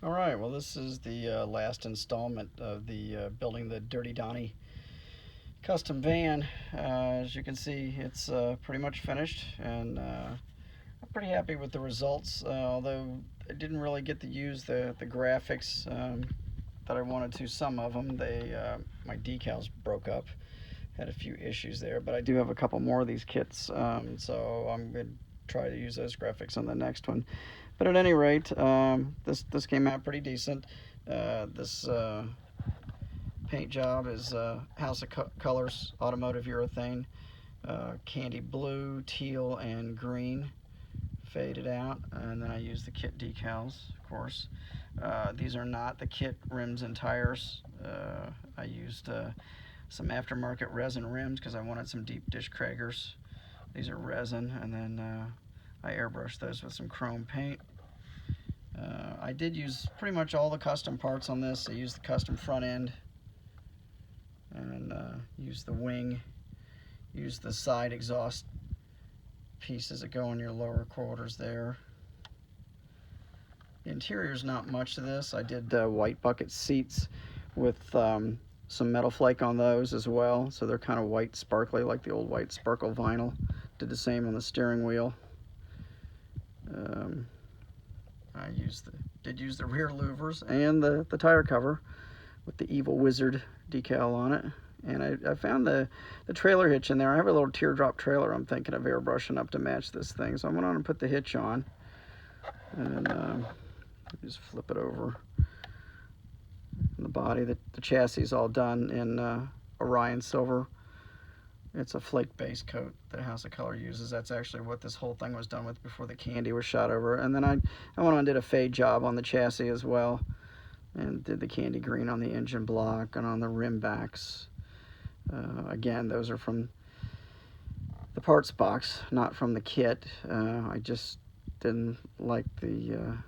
All right, well, this is the last installment of the building the Dirty Donny custom van. As you can see, it's pretty much finished, and I'm pretty happy with the results. Although I didn't really get to use the graphics that I wanted to. Some of them, my decals broke up. Had a few issues there, but I do have a couple more of these kits, so I'm going to try to use those graphics on the next one. But at any rate, this came out pretty decent. This paint job is House of Colors Automotive Urethane, candy blue, teal, and green faded out, and then I use the kit decals, of course. These are not the kit rims and tires. I used some aftermarket resin rims because I wanted some deep dish Kragers. These are resin, and then I airbrushed those with some chrome paint. I did use pretty much all the custom parts on this. I used the custom front end, and used the wing, used the side exhaust pieces that go in your lower quarters there. The interior is not much to this. I did white bucket seats with some metal flake on those as well, so they're kind of white sparkly like the old white sparkle vinyl. Did the same on the steering wheel. I did use the rear louvers and the tire cover with the Evil Wizard decal on it. And I found the trailer hitch in there. I have a little teardrop trailer I'm thinking of airbrushing up to match this thing. So I went on and put the hitch on. And just flip it over. And the body, the chassis is all done in Orion Silver. It's a flake base coat that House of Color uses. That's actually what this whole thing was done with before the candy was shot over. And then I went on and did a fade job on the chassis as well, and did the candy green on the engine block and on the rim backs. Again, those are from the parts box, not from the kit. I just didn't like the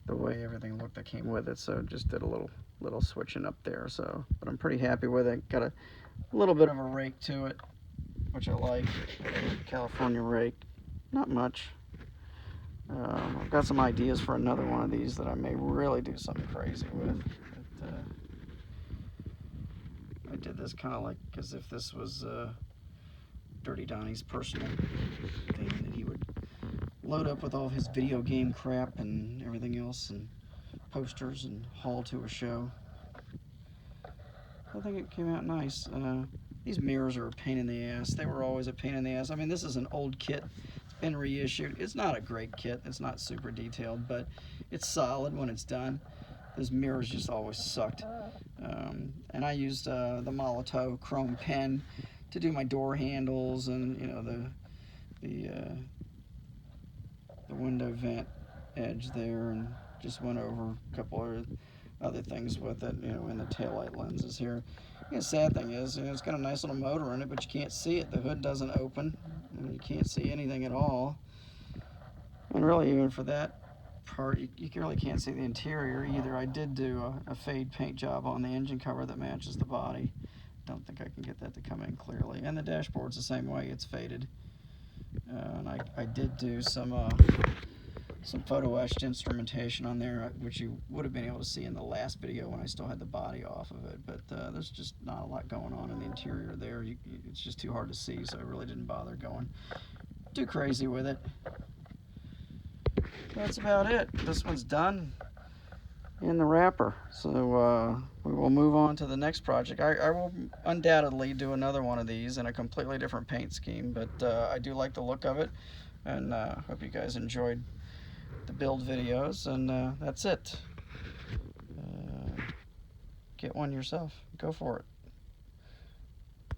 way everything looked that came with it, so just did a little switching up there. So, but I'm pretty happy with it. Got a little bit of a rake to it, which I like. California rake, not much. I've got some ideas for another one of these that I may really do something crazy with. But, I did this kind of like as if this was Dirty Donny's personal thing that he would load up with all of his video game crap and everything else, and posters, and haul to a show. I think it came out nice. These mirrors are a pain in the ass. They were always a pain in the ass. I mean, this is an old kit. It's been reissued. It's not a great kit. It's not super detailed, but it's solid when it's done. Those mirrors just always sucked. And I used the Molotov chrome pen to do my door handles, and the window vent edge there, and just went over a couple of other things with it, in the taillight lenses here. The sad thing is, it's got a nice little motor in it, but you can't see it. The hood doesn't open, and you can't see anything at all. And really, even for that part, you really can't see the interior either. I did do a fade paint job on the engine cover that matches the body. Don't think I can get that to come in clearly. And the dashboard's the same way, it's faded. And I did do some photo etched instrumentation on there, which you would have been able to see in the last video when I still had the body off of it. But there's just not a lot going on in the interior there. It's just too hard to see, so I really didn't bother going too crazy with it. That's about it. This one's done in the wrapper. So we will move on to the next project. I will undoubtedly do another one of these in a completely different paint scheme, but I do like the look of it, and hope you guys enjoyed the build videos, and that's it. Get one yourself. Go for it.